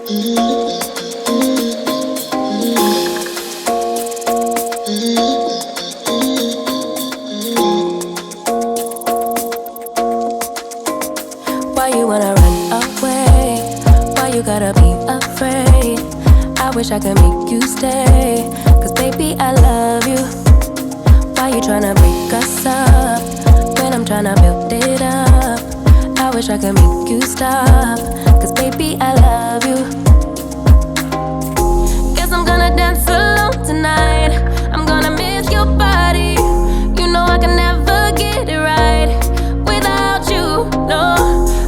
Why you wanna run away? Why you gotta be afraid? I wish I could make you stay, 'cause baby I love you. Why you tryna break us up when I'm tryna build it up? I wish I could make you stop, 'cause baby I love you. Guess I'm gonna dance alone tonight. I'm gonna miss your body. You know I can never get it right without you, no.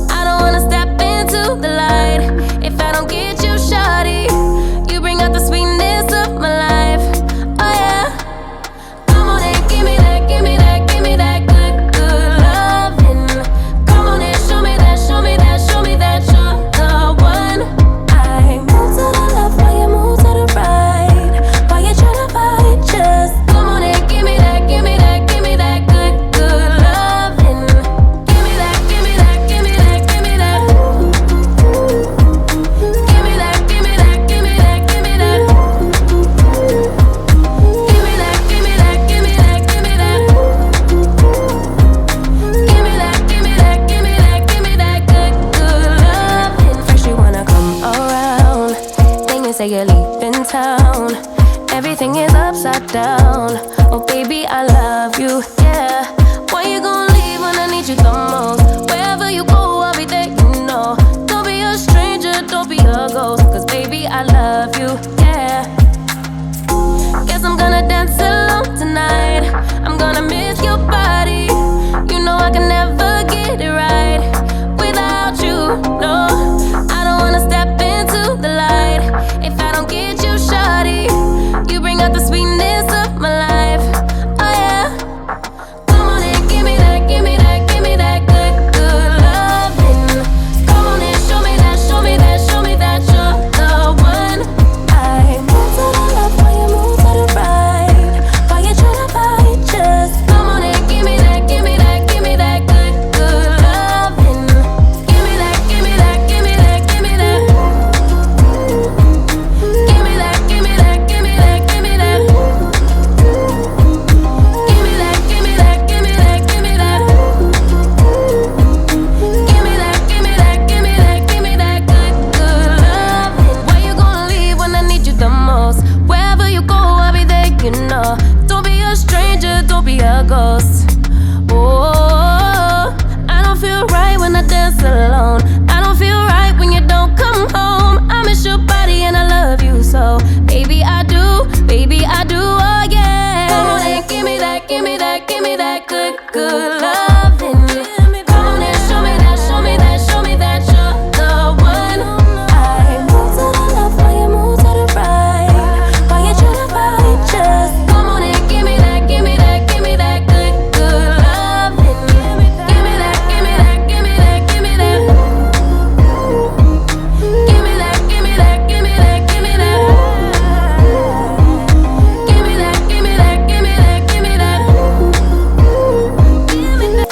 I don't wanna step into the light if I don't get you, shawty. You bring out the sweetness of my life, oh yeah. Come on and give me that, give me that, give me that good, good loving. Come on and show me that, show me that, show me that you're the one. I move to the left while you move to the right. Why you tryna fight? Just come on and give me that, give me that, give me that good, good loving. Give me that, give me that, give me that, give me that. Give me that, give me that, give me that, give me that. Give me that, give me that, give me that, give me that. Give me that, give me that, give me that, give me that good, good loving. First you wanna come around, then you say you're leaving town. Everything is upside down. Oh baby, I love you, yeah. Why you gon' leave when I need you the most? Wherever you go, I'll be there, you know. Don't be a stranger, don't be a ghost, 'cause baby, I love you, yeah. Guess I'm gonna dance alone tonight. I'm gonna miss your body. You know I can never get it right without you, no. I don't wanna step into the light if I don't get you, shawty. You bring out the sweetness of my life, oh yeah. Come on and give me that, give me that, give me that good, good loving. Come on and show me that, show me that, show me that you're the one. I move to the left while you move to the right. Why you tryna fight? Just come on and give me that, give me that, give me that good, good loving. Give me that, give me that, give me that, give me that. Give me that, give me that, give me that, give me that. Give me that, give me that, give me that, give me that. Give me that, give me that, give me that, give me that good, good loving. Why you gonna leave when I need you the most? Wherever you go, I'll be there, you know. Don't be a stranger, don't be a ghost. Oh, I don't feel right when I dance alone. I don't feel right when you don't come home. I miss your body and I love you so. Baby, I do, oh yeah. Come on and give me that, give me that, give me that good, good loving. Come on and show me that, show me that, show me that you're the one. I move to the left while you move to the right. Why you tryna fight? Just come on and give me that, give me that, give me that good, good loving. Give me that, give me that, give me that, give me that. Give me that, give me that, give me that, give me that. Give me that, give me that, give me that, give me that. Give me that.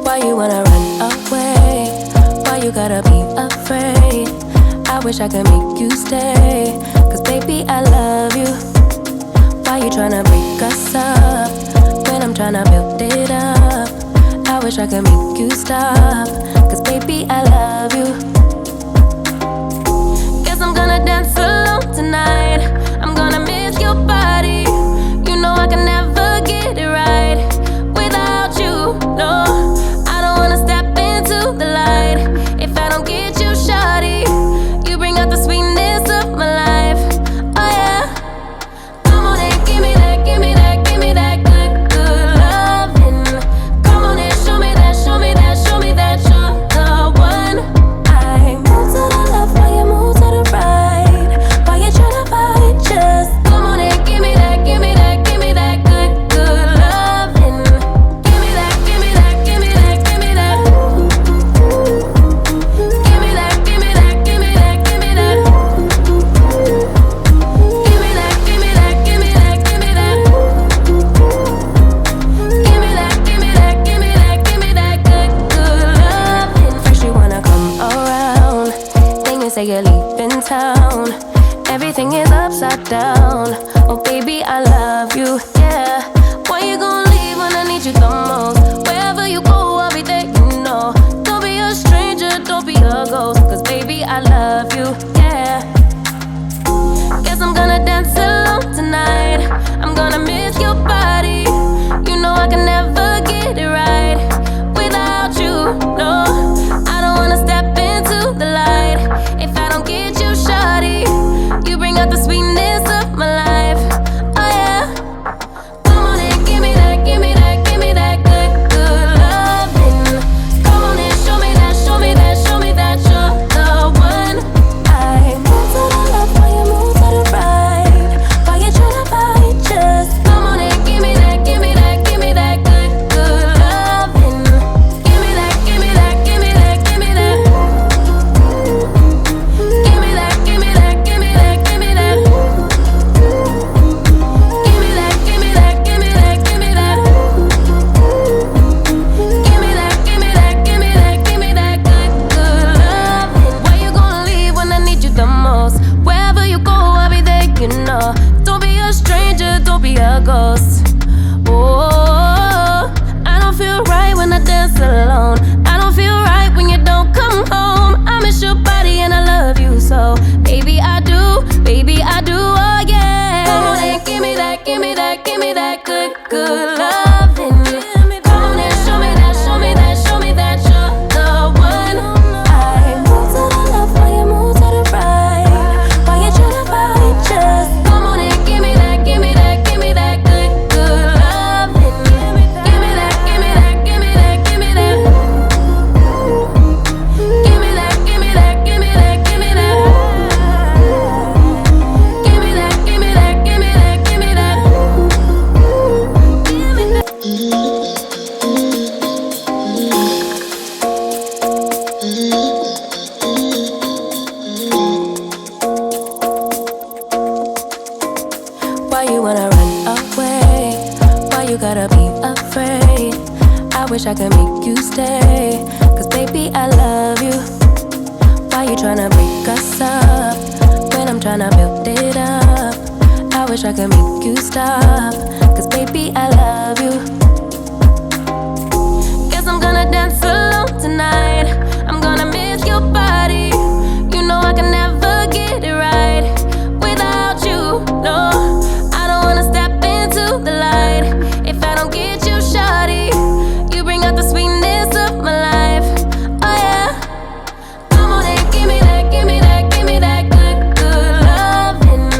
Why you wanna run away? Why you gotta be afraid? I wish I could make you stay, 'cause baby I love you. Why you tryna break us up when I'm tryna build it up? I wish I could make you stop, 'cause baby I love you. Guess I'm gonna dance alone tonight. I'm gonna miss your body. You know I can never get it right without you, no. I don't wanna step into the light if I don't get you, shawty. You bring out the sweetness of my life, oh yeah. Come on and give me that, give me that, give me that good, good loving. Come on and show me that, show me that, show me that you're the one. I move to the left while you move to the right. Why you tryna fight? Just down. Oh baby, I love you, yeah. Why you gon' leave when I need you the most? Wherever you go, I'll be there, you know. Don't be a stranger, don't be a ghost, cause baby, I love you, yeah. Guess I'm gonna dance alone tonight. I'm gonna miss your body. You know I can never get it right without you, no. I don't wanna step into the light if I don't get you, shawty. You bring out the sweetness of my life, oh yeah. Come on and give me that, give me that, give me that good, good loving. Come on and show me that, show me that, show me that you're the one. I move to the left while you move to the right. While you tryna fight, just come on and give me that, give me that, give me that good, good loving. Give me that, give me that, give me that, give me that. Give me that, give me that, give me that, give me that. Give me that, give me that, give me that, give me that. Give me that, give me that, give me that, give me that good, good loving. Why you gonna leave when I need you the most? Wherever you go, I'll be there, you know. Don't be a stranger, don't be a ghost. Oh, I don't feel right when I dance alone. I don't feel right when you don't come home. I miss your body and I love you so. Baby, I do, oh yeah. Come on and give me that, give me that, give me that good, good loving. Come on and show me that, show me that, show me that you're the one. I move to the left while you move to the right. While you tryna fight, just come on and give me that, give me that, give me that good, good loving. Give me that, give me that, give me that, give me that. Give me that, give me that, give me that, give me that. Give me that, give me that, give me that, give me that. Give me that. Why you wanna run away? Why you gotta be afraid? I wish I could make you stay, cause baby I love you. Why you tryna break us up when I'm tryna build it up? I wish I could make you stop, cause baby I love you. Guess I'm gonna dance alone tonight. I'm gonna miss your body. You know I can never get it right without you, no. I don't wanna step into the light if I don't get you, shawty. You bring out the sweetness of my life, oh yeah. Come on and give me that, give me that, give me that good, good loving.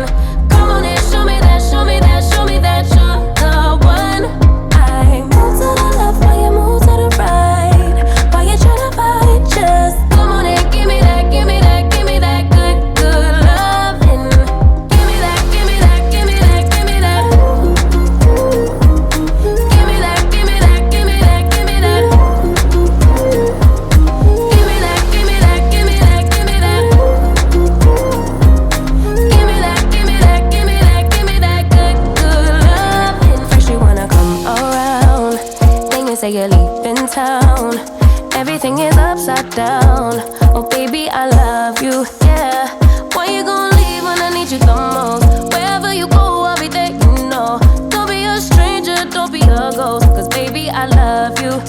Come on and show me that, show me that, show me that you're the one. I move to the left while you move to the right. While you tryna fight, just come on and give me that, give me that, give me that good, good loving. Give me that, give me that, give me that, give me that. Give me that, give me that, give me that, give me that. Give me that, give me that, give me that, give me that. Give me that, give me that, give me that, give me that good, good loving. First you wanna come around, then you say you're leaving town. Everything is upside down. Oh baby, I love you, yeah. Why you gon' leave when I need you the most? Wherever you go, I'll be there, you know. Don't be a stranger, don't be a ghost, cause baby, I love you,